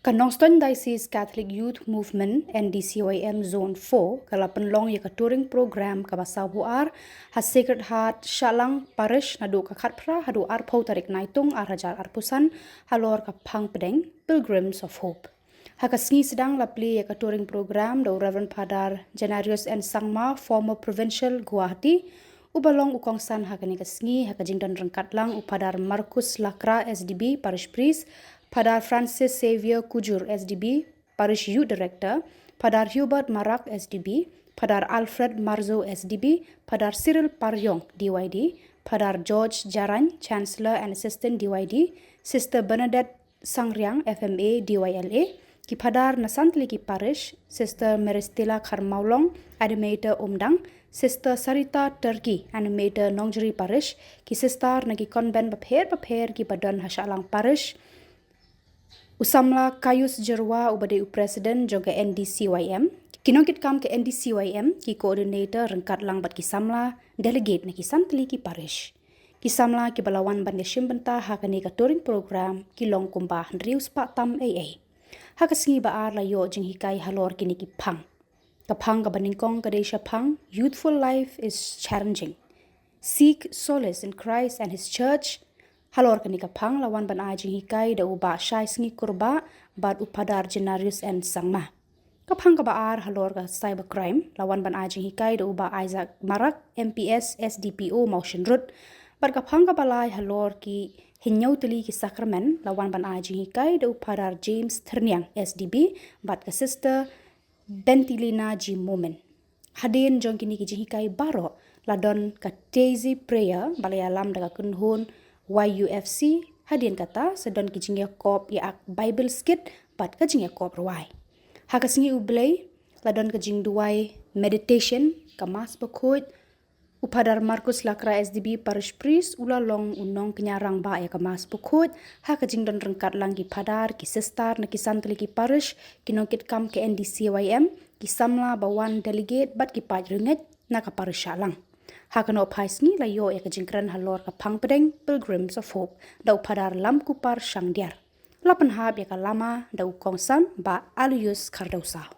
Kanongstone Diocese Catholic Youth Movement NDCYM Zone 4 kala Pynlong ya touring program ka KHUBOR ha Sacred Heart Shalang Parish nadu ka khatphra hadu arpho tarik naitung arhajar arpusan Halor ka Phangpdeng Pilgrims of Hope. Hakasngi sedang lapli ya touring program do Reverend Father Janarius and Sangma former provincial Guwahati ubalong ukongsan hakani kasngi hakajingdan rengkatlang upadar Marcus Lakra SDB Parish Priest Padar Francis Xavier Kujur SDB, Parish Youth Director, Padar Hubert Marak SDB, Padar Alfred Marzo SDB, Padar Cyril Paryong DYD, Padar George Jaran Chancellor and Assistant DYD, Sister Bernadette Sangriang FMA DYLA, Ki Padar Nasantliki Parish, Sister Meristila Karmaulong Animator Umdang, Sister Sarita Turkey Animator Nongjeri Parish, Ki Sister Nagi Konben Bapher Ki Badan Hashalang Parish, Usamla Kayus Jerwa ubade Presiden juga NDCYM. Kinongkit kam ke NDCYM ki koordinator rengkat lang bat kisamla delegate na kisantli ki parish. Kisamla ki balawan ban benta hakani ka touring program ki long kumbah rius pa tam AA. Hakasngi baar la yo jing hikai halor kini ki phang. Kapang ka baningkong kadesha phang, youthful life is challenging. Seek solace in Christ and His church. Halor kani kapang lawan ban aji hikai da uba syai sngi kurba bad upadar Janarius and Sangma. Kapang ka baar halor ka cybercrime lawan ban aji hikai da uba Isaac Marak MPS SDPO motion root bad kapang ka balai halor ki hinyau teli ki sakramen lawan ban aji hikai da upadar James Terniang SDB bad ka sister Bentilina G Moment. Hadin jong kini ki hikai baro ladon ka Daisy prayer balayalam daga kunhun YUFC hadian kata sedon kijingya kop ya Bible skit pat kijingya kop ruai. Hakasingi ublay ladon kijing duai meditation kamas bakut upadar Marcus Lakra SDB Parish Priest ula long unong kenyarang ba ya kamas bakut hakajing don rengkat lang ki padar ki sister na kisantli ki parish kinongkit kam ke NDCYM ki samla bawan delegate bat ki paj renget na ka parish lang. Hakano paisni layo ya kajingkran halor ka Phangpdeng Pilgrims of Hope da upadar lam kupar syangdiar. Lapan hab ya kalama da ukongsan ba Alius Kardausa.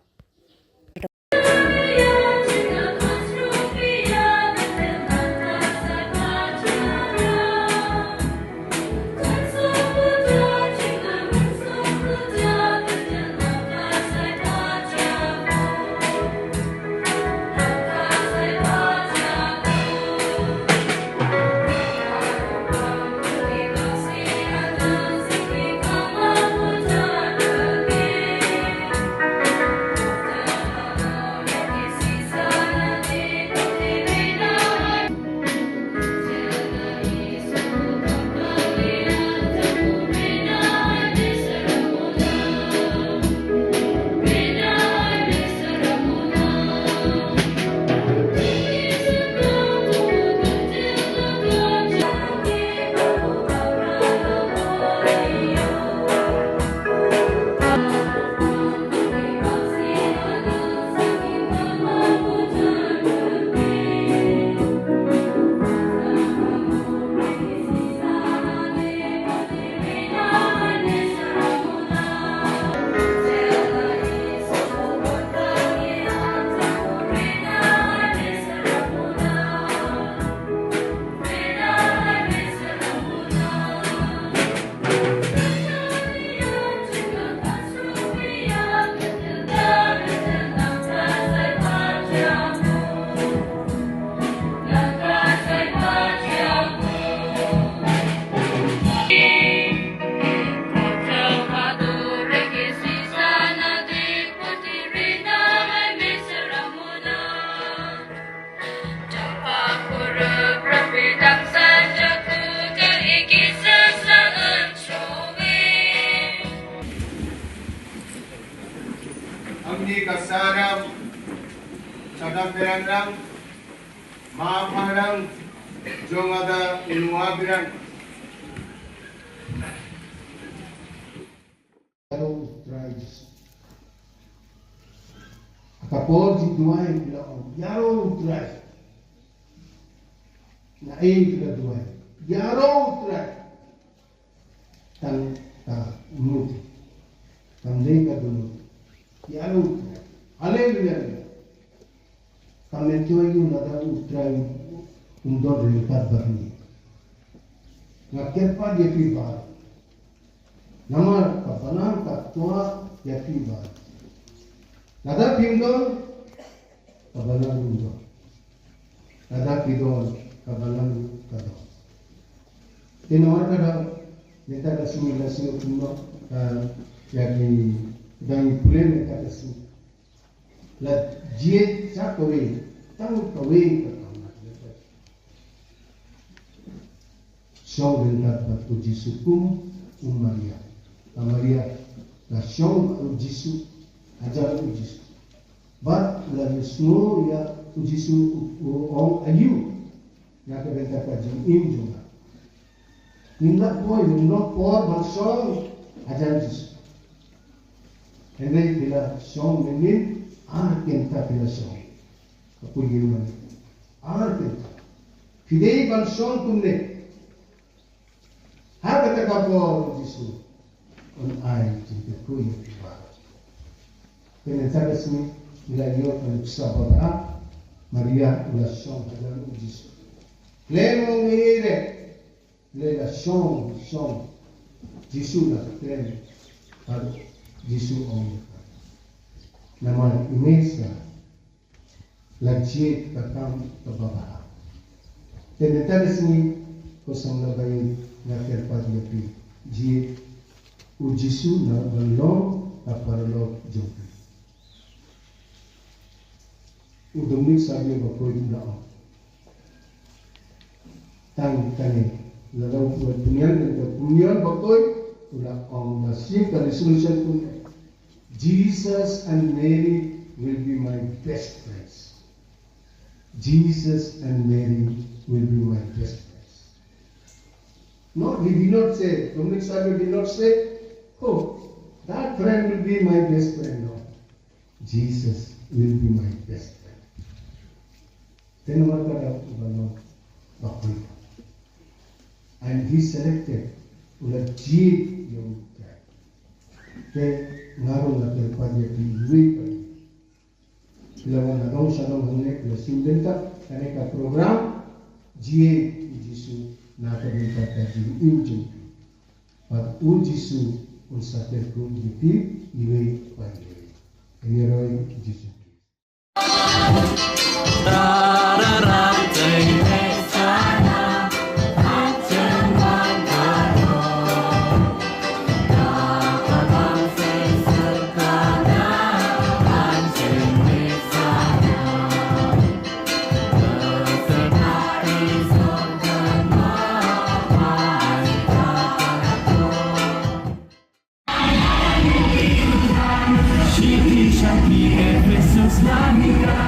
Amni kasaram sadang perandang maaparang jongada inuabirang Kapol si Duay bilang Yaro drive. Na kita Duay. Yaro drive. Tan muti. Phangpdeng ka dulu. Yaro, haleluya. Kami tuai yung nada utrai undor dekat berni. Ngakir pa dia pibar. Nama kapanan katua dia pibar. Nada Pynlong kabalan undor. Nada pidol kabalan kadol. Tinawar kada neta kasumila sio kuno yakni dan pulen kata su. La jiet cakwe tang kawe katana. Song rentat batu jisukum Maria. Maria la song jisu ajar jisu. But la Yesno ya jisu ong ayu. Ya kebenta kajim im juga. Nindak boy, nindak por bansong ajar jisu. Henry bila song menin kenta bila song. Kapul gimana? Kenta. Fidei bansong tumne. Har kata kapur jisu. On ay cinta kuy pibar. Penentar resmi bila yo penuksa baba Maria la song ajar jisu. Lemo ngire. Le la song jisu la tren. Jisu om. Nama imesa lajit kakam kababa. Teneta resmi ko samlabai na terpad yapi ji u Jisu na balong aparlo jopi. U domik sabi bakoi na. Tang kani lalau buat punyan bakoi ulah on the simple resolution pun Jesus and Mary will be my best friends. Jesus and Mary will be my best friends. No, he did not say, Dominic Sabi did not say, oh, that friend will be my best friend. No, Jesus will be my best friend. Then what about and he selected ulah jeep yang ke ngaruh nak terpakai pilih bila nak sadong hangnek le simdenta kaneka program jeep Jisu nak terlibat kaji ujung pat Jisu unsa terkum dipil iwe pai ini roy Jisu Shiki Shaki Efesus Lamika